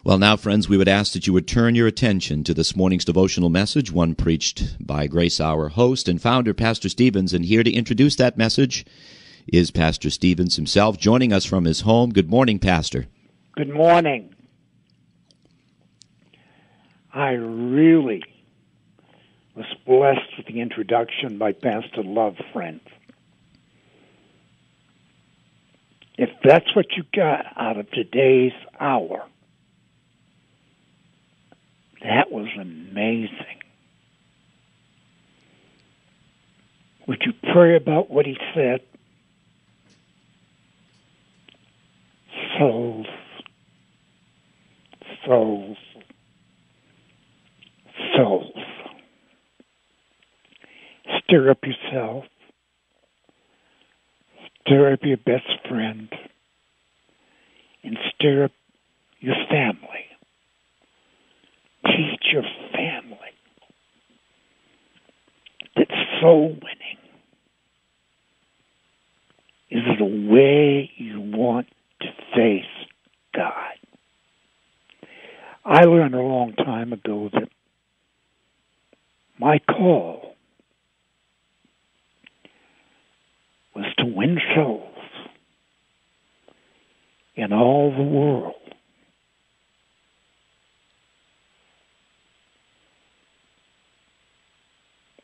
Well, now, friends, we would ask that you would turn your attention to this morning's devotional message, one preached by Grace Hour host and founder, Pastor Stevens. And here to introduce that message is Pastor Stevens himself, joining us from his home. Good morning, Pastor. Good morning. I really was blessed with the introduction by Pastor Love, friends. If that's what you got out of today's hour, that was amazing. Would you pray about what he said? Souls, souls, souls. Stir up yourself. Stir up your best friend. And stir up your family. Teach your family that soul winning is the way you want to face God. I learned a long time ago that my call was to win souls in all the world.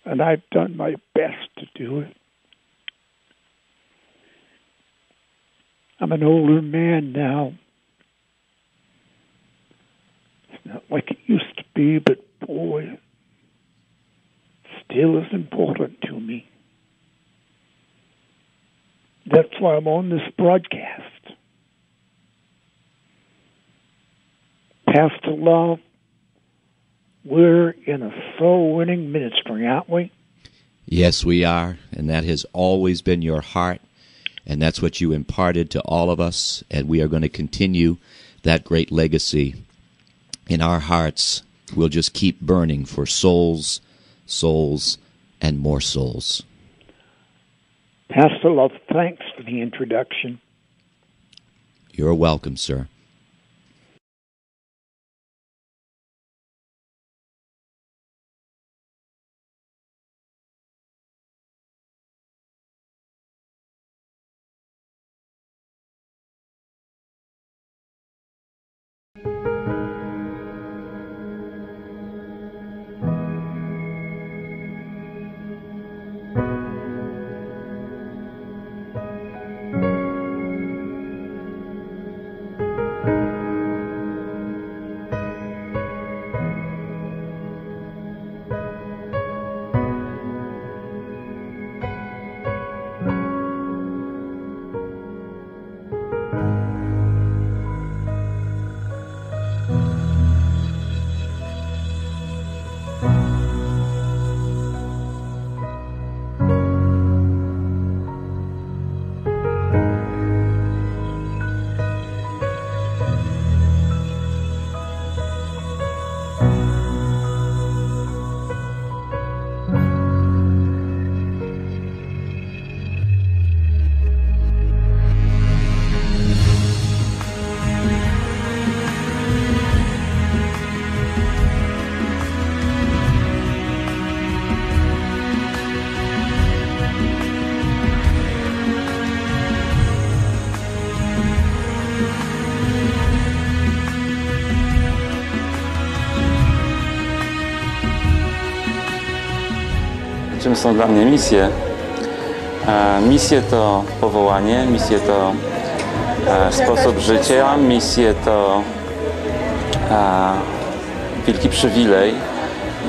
And I've done my best to do it. I'm an older man now. It's not like it used to be, but boy, still is important to me. That's why I'm on this broadcast. Pastor Love, we're in a soul-winning ministry, aren't we? Yes, we are, and that has always been your heart, and that's what you imparted to all of us, and we are going to continue that great legacy in our hearts. We'll just keep burning for souls, souls, and more souls. Pastor Love, thanks for the introduction. You're welcome, sir. Czym są dla mnie misje? Misje to powołanie, misje to sposób życia, misje to wielki przywilej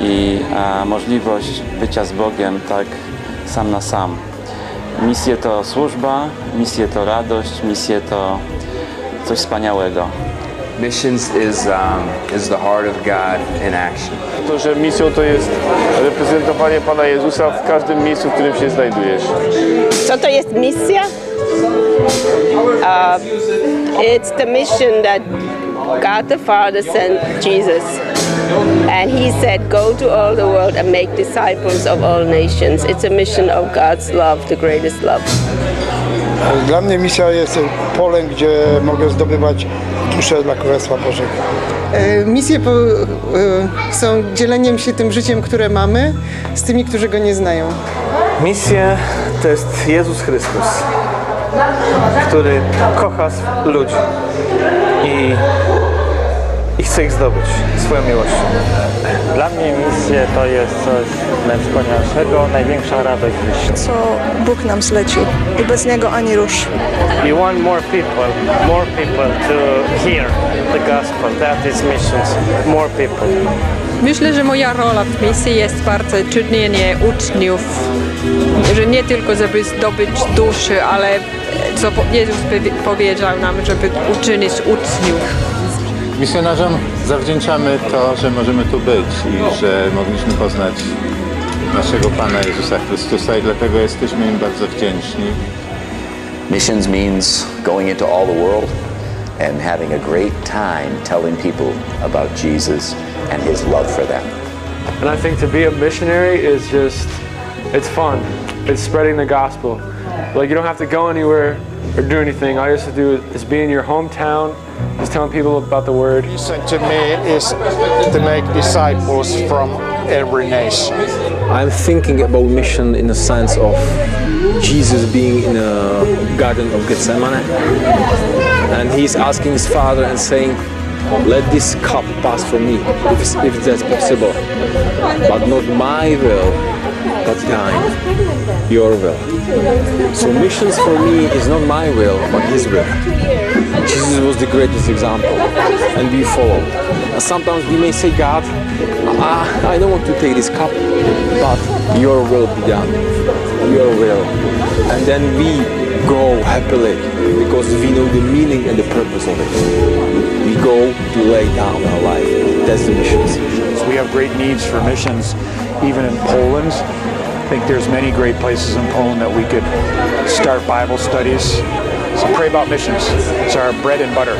i możliwość bycia z Bogiem tak sam na sam. Misje to służba, misje to radość, misje to coś wspaniałego. Missions is the heart of God in action. To, że misją to jest reprezentowanie Pana Jezusa w każdym miejscu, w którym się znajdujesz. Co to jest misja? It's the mission that God the Father sent Jesus. And he said, go to all the world and make disciples of all nations. It's a mission of God's love, the greatest love. Dla mnie misja jest polem, gdzie mogę zdobywać duszę dla Królestwa Bożego. Misje są dzieleniem się tym życiem, które mamy, z tymi, którzy Go nie znają. Misje to jest Jezus Chrystus, który kocha ludzi i chce ich zdobyć swoją miłością. Dla mnie misje to jest coś najwspanialszego, największa radość w życiu. Co Bóg nam zlecił i bez Niego ani rusz. We want more people to hear the gospel. That is missions. More people. Myślę, że moja rola w misji jest bardzo czynienie uczniów, że nie tylko żeby zdobyć duszy, ale co Jezus powiedział nam, żeby uczynić uczniów. Misjonarzom zawdzięczamy to, że możemy tu być i że mogliśmy poznać naszego Pana Jezusa Chrystusa i dlatego jesteśmy im bardzo wdzięczni. Missions means going into all the world and having a great time telling people about Jesus and His love for them. And I think to be a missionary is just, it's fun. It's spreading the gospel. Like, you don't have to go anywhere or do anything. All you have to do is be in your hometown, just telling people about the Word. Mission to me is to make disciples from every nation. I'm thinking about mission in the sense of Jesus being in a garden of Gethsemane, and he's asking his Father and saying, let this cup pass from me, if that's possible, but not my will, but thine, your will. So missions for me is not my will, but His will. Jesus was the greatest example, and we follow. And sometimes we may say, God, I don't want to take this cup, but your will be done, your will. And then we go happily, because we know the meaning and the purpose of it. We go to lay down our life. That's the missions. We have great needs for missions, even in Poland. I think there's many great places in Poland that we could start Bible studies. So pray about missions. It's our bread and butter.